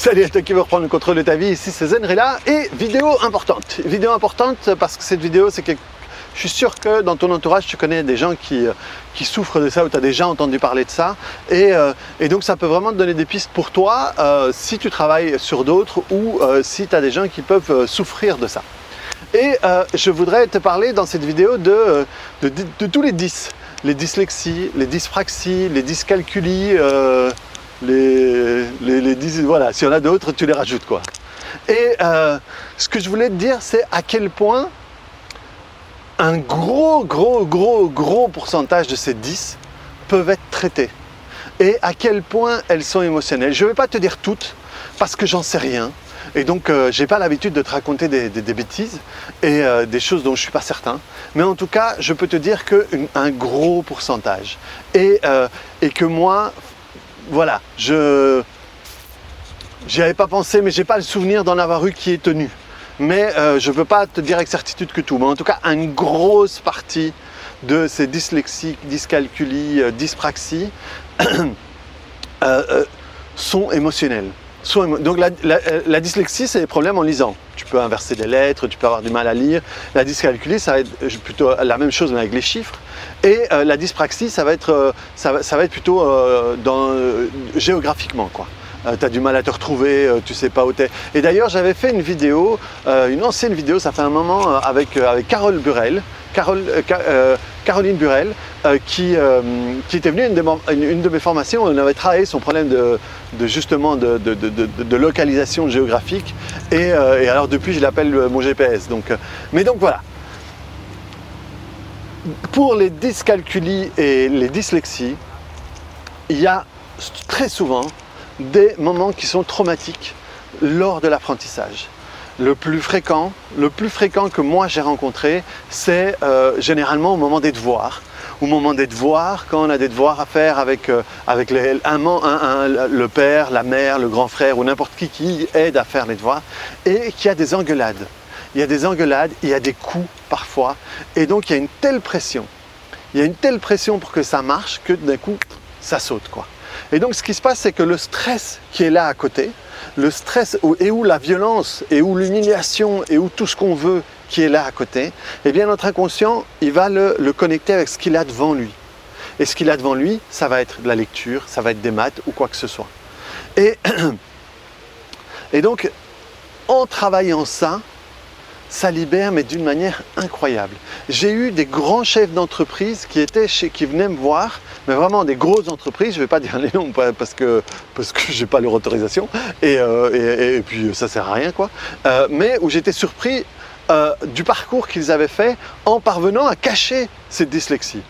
Salut à toi qui veut reprendre le contrôle de ta vie, ici c'est Zenrela et vidéo importante. Vidéo importante parce que cette vidéo c'est que je suis sûr que dans ton entourage tu connais des gens qui souffrent de ça ou tu as déjà entendu parler de ça et donc ça peut vraiment te donner des pistes pour toi si tu travailles sur d'autres ou si tu as des gens qui peuvent souffrir de ça. Et je voudrais te parler dans cette vidéo de tous les 10, les dyslexies, les dyspraxies, les dyscalculies, les 10, voilà, s'il y en a d'autres, tu les rajoutes quoi. Et ce que je voulais te dire, c'est à quel point un gros pourcentage de ces 10 peuvent être traités. Et à quel point elles sont émotionnelles. Je ne vais pas te dire toutes, parce que j'en sais rien. Et donc, j'ai pas l'habitude de te raconter des bêtises et des choses dont je suis pas certain. Mais en tout cas, je peux te dire qu'un gros pourcentage. Et que moi, voilà, j'y avais pas pensé, mais j'ai pas le souvenir d'en avoir eu qui est tenu. Mais je peux pas te dire avec certitude que tout. Mais en tout cas, une grosse partie de ces dyslexies, dyscalculies, dyspraxies sont émotionnelles. Donc la dyslexie, c'est des problèmes en lisant. Tu peux inverser des lettres, tu peux avoir du mal à lire. La dyscalculie, ça va être plutôt la même chose mais avec les chiffres. Et la dyspraxie, ça va être plutôt géographiquement, quoi. Tu as du mal à te retrouver, tu sais pas où tu es. Et d'ailleurs, j'avais fait une vidéo, une ancienne vidéo, ça fait un moment, avec Caroline Burel, qui était venue à une de mes formations. On avait travaillé son problème de localisation géographique. Et alors depuis, je l'appelle mon GPS. Mais donc voilà. Pour les dyscalculies et les dyslexies, il y a très souvent des moments qui sont traumatiques lors de l'apprentissage. Le plus fréquent que moi j'ai rencontré, c'est généralement au moment des devoirs. Au moment des devoirs, quand on a des devoirs à faire avec le père, la mère, le grand frère ou n'importe qui aide à faire les devoirs et qu'il y a des engueulades. Il y a des engueulades, il y a des coups parfois et donc il y a une telle pression. Il y a une telle pression pour que ça marche que d'un coup, ça saute quoi. Et donc ce qui se passe, c'est que le stress qui est là à côté, le stress et où la violence et où l'humiliation et où tout ce qu'on veut qui est là à côté, eh bien notre inconscient, il va le connecter avec ce qu'il a devant lui. Et ce qu'il a devant lui, ça va être de la lecture, ça va être des maths ou quoi que ce soit. Et donc, en travaillant ça, ça libère, mais d'une manière incroyable. J'ai eu des grands chefs d'entreprise qui venaient me voir, mais vraiment des grosses entreprises, je ne vais pas dire les noms parce que je n'ai pas leur autorisation, et puis ça ne sert à rien, quoi. Mais où j'étais surpris du parcours qu'ils avaient fait en parvenant à cacher cette dyslexie.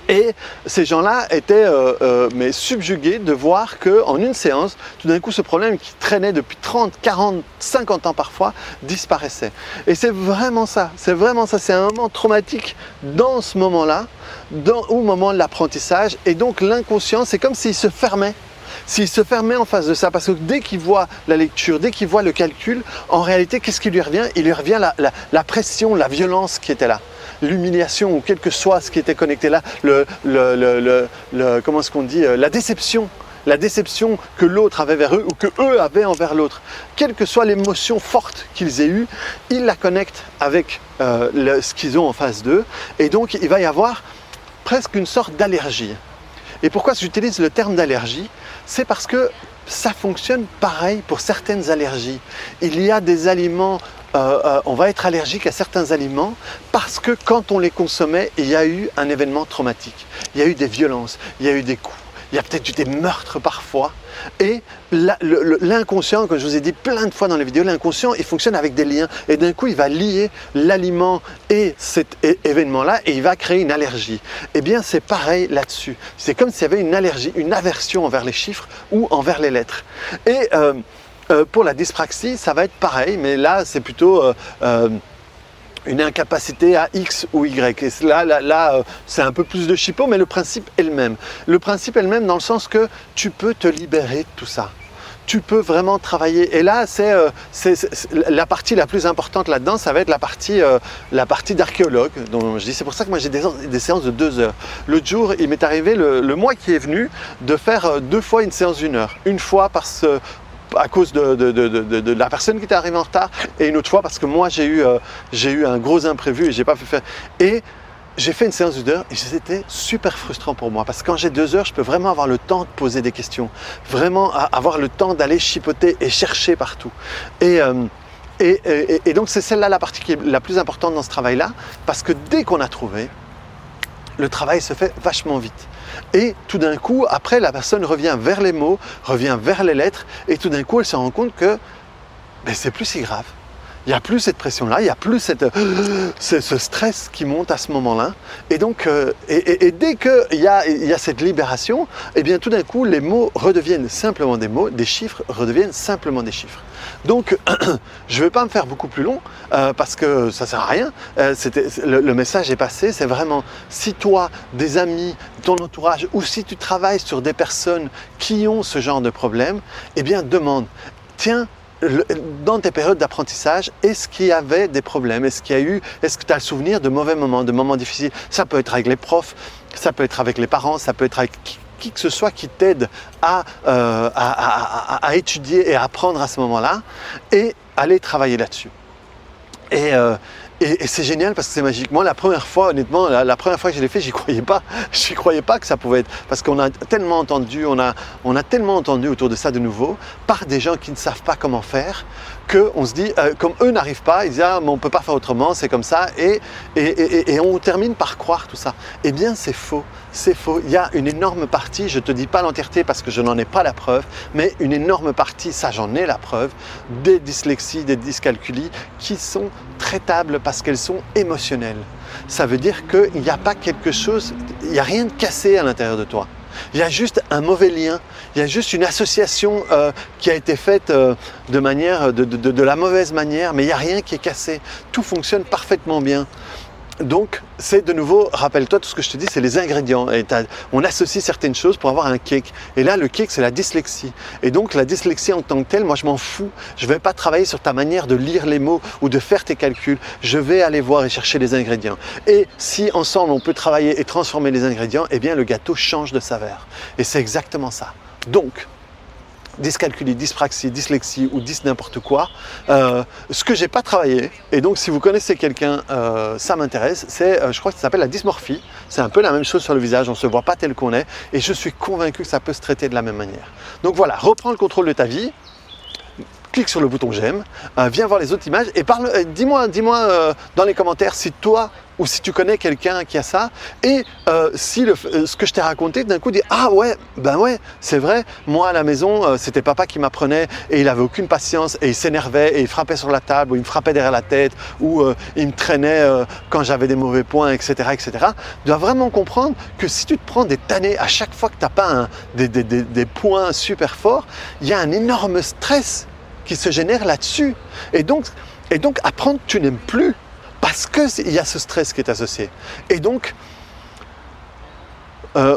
Et ces gens-là étaient mais subjugués de voir qu'en une séance, tout d'un coup, ce problème qui traînait depuis 30, 40, 50 ans parfois, disparaissait. Et c'est vraiment ça, c'est un moment traumatique dans ce moment-là, au moment de l'apprentissage. Et donc l'inconscient, c'est comme s'il se fermait. S'il se fermait en face de ça, parce que dès qu'il voit la lecture, dès qu'il voit le calcul, en réalité, qu'est-ce qui lui revient? Il lui revient la pression, la violence qui était là. L'humiliation ou quel que soit ce qui était connecté là, comment est-ce qu'on dit, la déception que l'autre avait vers eux ou que eux avaient envers l'autre. Quelle que soit l'émotion forte qu'ils aient eue, ils la connectent avec ce qu'ils ont en face d'eux et donc il va y avoir presque une sorte d'allergie. Et pourquoi j'utilise le terme d'allergie? C'est parce que ça fonctionne pareil pour certaines allergies. Il y a des aliments, on va être allergique à certains aliments parce que quand on les consommait, il y a eu un événement traumatique. Il y a eu des violences, il y a eu des coups, il y a peut-être eu des meurtres parfois. Et l'inconscient, comme je vous ai dit plein de fois dans les vidéos, l'inconscient, il fonctionne avec des liens. Et d'un coup, il va lier l'aliment et cet événement-là et il va créer une allergie. Eh bien, c'est pareil là-dessus. C'est comme s'il y avait une allergie, une aversion envers les chiffres ou envers les lettres. Et pour la dyspraxie, ça va être pareil, mais là, c'est plutôt une incapacité à X ou Y. Et là c'est un peu plus de chipot, mais le principe est le même. Le principe est le même dans le sens que tu peux te libérer de tout ça. Tu peux vraiment travailler. Et là, c'est la partie la plus importante là-dedans, ça va être la partie d'archéologue. Donc, je dis, c'est pour ça que moi j'ai des séances de 2 heures. L'autre jour, il m'est arrivé, le mois qui est venu, de faire 2 fois une séance d'1 heure. Une fois à cause de la personne qui était arrivée en retard, et une autre fois parce que moi j'ai eu un gros imprévu et j'ai pas pu faire. Et j'ai fait une séance d'1 heure et c'était super frustrant pour moi parce que quand j'ai 2 heures, je peux vraiment avoir le temps de poser des questions, vraiment avoir le temps d'aller chipoter et chercher partout. Et donc c'est celle-là la partie qui est la plus importante dans ce travail-là, parce que dès qu'on a trouvé, le travail se fait vachement vite. Et tout d'un coup, après, la personne revient vers les mots, revient vers les lettres, et tout d'un coup, elle se rend compte que c'est plus si grave. Il n'y a plus cette pression-là, il n'y a plus ce stress qui monte à ce moment-là. Et donc, dès qu'il y a cette libération, eh bien tout d'un coup, les mots redeviennent simplement des mots, des chiffres redeviennent simplement des chiffres. Donc, je ne vais pas me faire beaucoup plus long, parce que ça ne sert à rien. Le message est passé, c'est vraiment, si toi, des amis, ton entourage, ou si tu travailles sur des personnes qui ont ce genre de problème, eh bien demande, tiens, dans tes périodes d'apprentissage, est-ce qu'il y avait des problèmes? Est-ce que tu as le souvenir de mauvais moments, de moments difficiles? Ça peut être avec les profs, ça peut être avec les parents, ça peut être avec qui que ce soit qui t'aide à étudier et à apprendre à ce moment-là, et aller travailler là-dessus. Et c'est génial parce que c'est magique. Moi, la première fois, honnêtement, la première fois que je l'ai fait, j'y croyais pas. J'y croyais pas que ça pouvait être. Parce qu'on a tellement entendu, on a tellement entendu autour de ça de nouveau, par des gens qui ne savent pas comment faire, qu'on se dit, comme eux n'arrivent pas, ils disent, ah, mais on ne peut pas faire autrement, c'est comme ça. Et on termine par croire tout ça. Eh bien, c'est faux. C'est faux. Il y a une énorme partie, je ne te dis pas l'entièreté parce que je n'en ai pas la preuve, mais une énorme partie, ça j'en ai la preuve, des dyslexies, des dyscalculies qui sont traitables parce qu'elles sont émotionnelles. Ça veut dire qu'il n'y a pas quelque chose, il n'y a rien de cassé à l'intérieur de toi. Il y a juste un mauvais lien, il y a juste une association qui a été faite de la mauvaise manière, mais il n'y a rien qui est cassé. Tout fonctionne parfaitement bien. Donc, c'est de nouveau, rappelle-toi, tout ce que je te dis, c'est les ingrédients. Et on associe certaines choses pour avoir un cake. Et là, le cake, c'est la dyslexie. Et donc, la dyslexie en tant que telle, moi, je m'en fous. Je ne vais pas travailler sur ta manière de lire les mots ou de faire tes calculs. Je vais aller voir et chercher les ingrédients. Et si, ensemble, on peut travailler et transformer les ingrédients, eh bien, le gâteau change de saveur. Et c'est exactement ça. Donc, dyscalculie, dyspraxie, dyslexie ou n'importe quoi, ce que j'ai pas travaillé, et donc si vous connaissez quelqu'un, ça m'intéresse, c'est, je crois que ça s'appelle la dysmorphie, c'est un peu la même chose sur le visage, on se voit pas tel qu'on est, et je suis convaincu que ça peut se traiter de la même manière. Donc voilà, reprends le contrôle de ta vie, clique sur le bouton j'aime, viens voir les autres images, et dis-moi dans les commentaires si toi, ou si tu connais quelqu'un qui a ça, et si ce que je t'ai raconté, d'un coup, dit « Ah ouais, ben ouais, c'est vrai, moi à la maison, c'était papa qui m'apprenait, et il avait aucune patience, et il s'énervait, et il frappait sur la table, ou il me frappait derrière la tête, ou il me traînait quand j'avais des mauvais points, etc. etc. » Tu dois vraiment comprendre que si tu te prends des tannées à chaque fois que tu n'as pas des points super forts, il y a un énorme stress qui se génère là-dessus. Et donc apprendre que tu n'aimes plus, parce qu'il y a ce stress qui est associé. Et donc,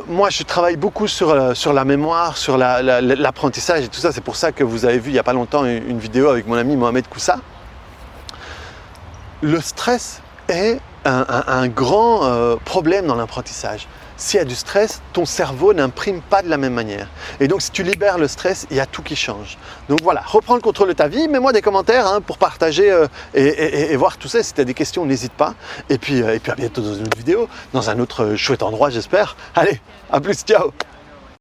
moi je travaille beaucoup sur la mémoire, sur l'apprentissage et tout ça. C'est pour ça que vous avez vu il n'y a pas longtemps une vidéo avec mon ami Mohamed Koussa. Le stress est un grand problème dans l'apprentissage. S'il y a du stress, ton cerveau n'imprime pas de la même manière. Et donc, si tu libères le stress, il y a tout qui change. Donc voilà, reprends le contrôle de ta vie, mets-moi des commentaires pour partager et voir tout ça. Si tu as des questions, n'hésite pas. Et puis à bientôt dans une autre vidéo, dans un autre chouette endroit, j'espère. Allez, à plus, ciao!